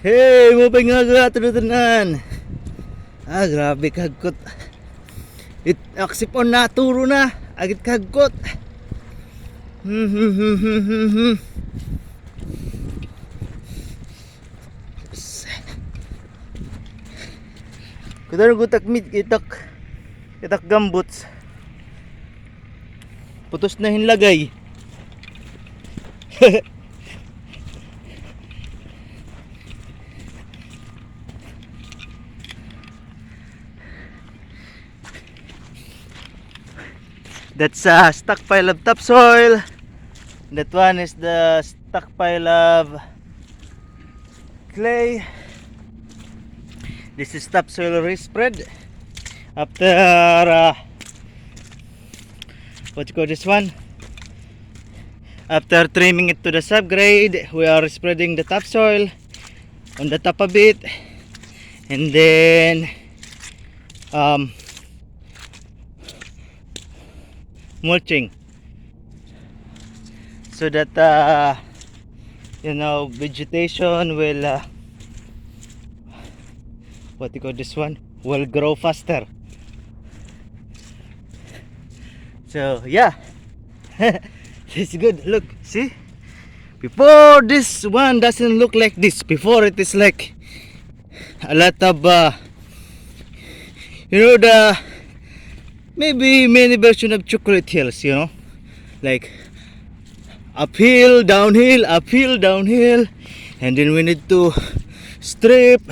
Hey, mo pa nga tunutunan. Grabe kagkot. It aksipon na turo na. Agit kagkot. Hmm hmm hmm hmm hmm hmm. Kudar gutak mit itak gambuts. Putos na hinlagay. That's a stockpile of topsoil. That one is the stockpile of clay. This is topsoil respread after what you call this one? After trimming it to the subgrade, we are spreading the topsoil on the top of it, and then mulching, so that vegetation will what you call this one, will grow faster. So yeah. It's good. Look, see, before this one doesn't look like this. Before it is like a lot of the maybe many version of chocolate hills, like uphill, downhill, uphill, downhill, and then we need to strip.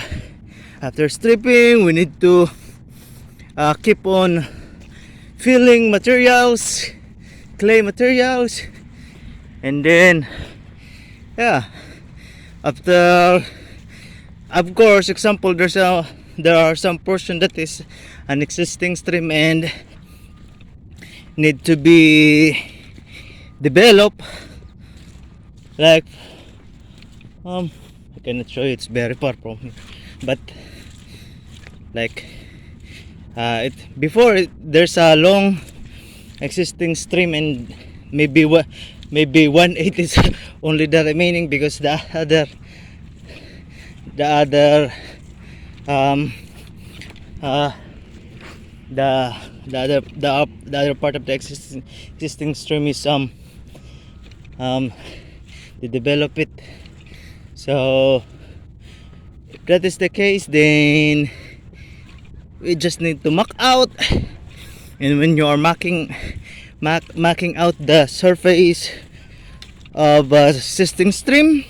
After stripping, we need to keep on filling materials, clay materials, and then after, of course, example, there are some portion that is an existing stream and need to be developed, like I cannot show you, it's very far from here, but like there's a long existing stream, and maybe 1/8 is only the remaining, because the other the other part of the existing stream is they develop it. So if that is the case, then we just need to mark out. And when you are marking out the surface of a existing stream,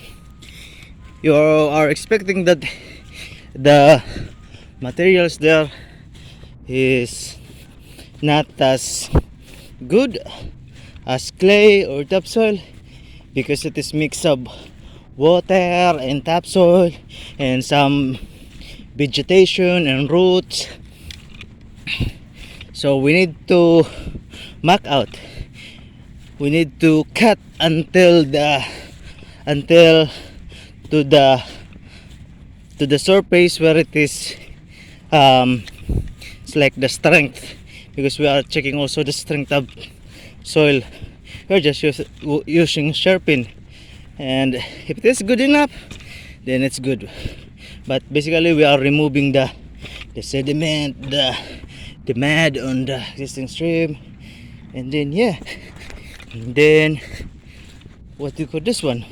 you are expecting that the materials there is not as good as clay or topsoil, because it is mix of water and topsoil and some vegetation and roots. So we need to mark out. We need to cut until to the surface where it is it's like the strength, because we are checking also the strength of soil. We're just using sharpen, and if it is good enough, then it's good. But basically we are removing the sediment, the mud on the existing stream, and then and then what do you call this one,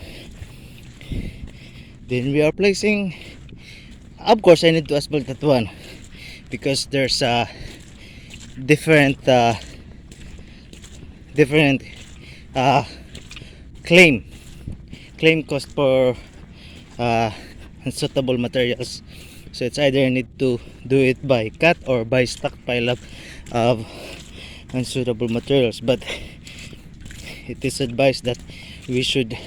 then we are placing, of course I need to asphalt that one, because there's a different claim cost for unsuitable materials. So it's either I need to do it by cut or by stockpile of unsuitable materials, but it is advised that we should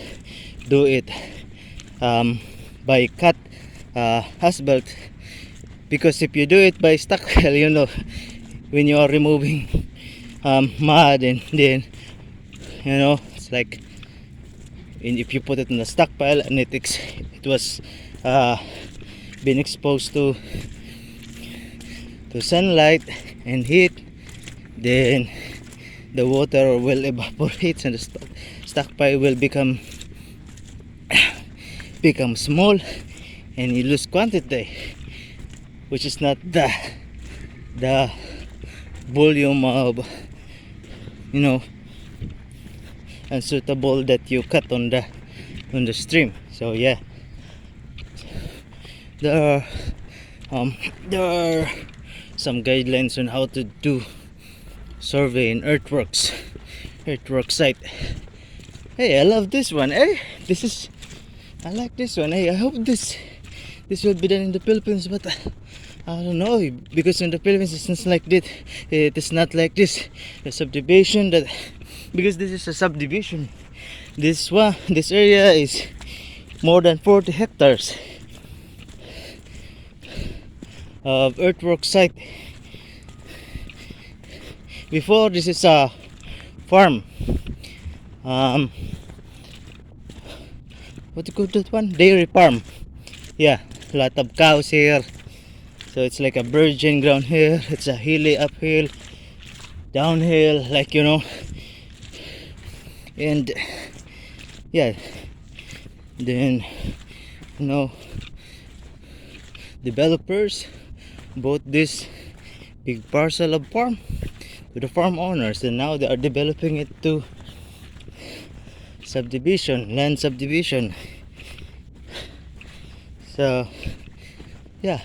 do it by cut asphalt, because if you do it by stockpile, when you are removing mud, and then it's like, and if you put it in the stockpile and it was been exposed to sunlight and heat, then the water will evaporate and the stockpile will become small, and you lose quantity, which is not the volume of, you know, unsuitable that you cut on the stream. So yeah, there are some guidelines on how to do survey in earthwork site. Hey, I love this one. Hey, I like this one. Hey, I hope this will be done in the Philippines, but I don't know, because in the Philippines it's not like this. It is not like this. The subdivision that, because this is a subdivision. This area is more than 40 hectares of earthwork site. Before, this is a farm. What do you call that one? Dairy farm. Yeah, a lot of cows here. So it's like a virgin ground here. It's a hilly uphill, downhill, like, you know. And yeah, then, you know, developers bought this big parcel of farm to the farm owners, and now they are developing it to land subdivision. So yeah,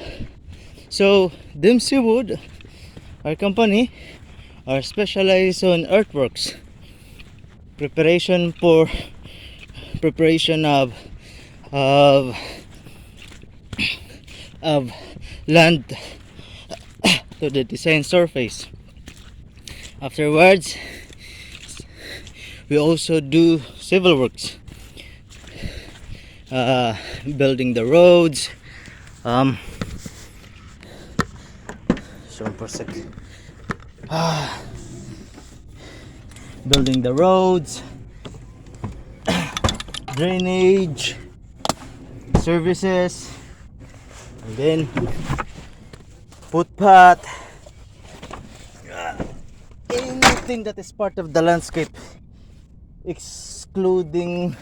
so Dempsey Wood, our company, are specialized on earthworks, preparation of land to the design surface. Afterwards, we also do civil works, building the roads. So for a sec. Building the roads, drainage services, and then footpath, anything that is part of the landscape, excluding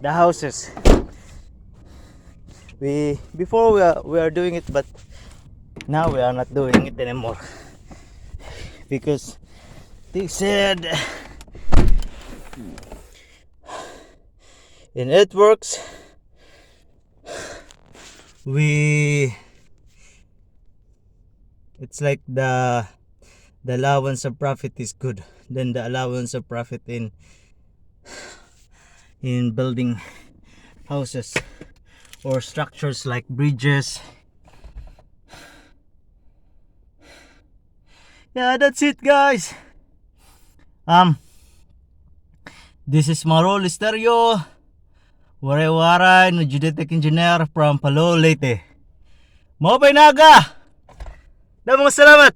the houses. Before we are doing it, but now we are not doing it anymore, because they said in earthworks it's like the allowance of profit is good than the allowance of profit in building houses or structures like bridges. Yeah, that's it, guys. This is Marol Stereo, waray-waray no geodetic engineer from Palo, Leyte. Mo naga. Damong salamat.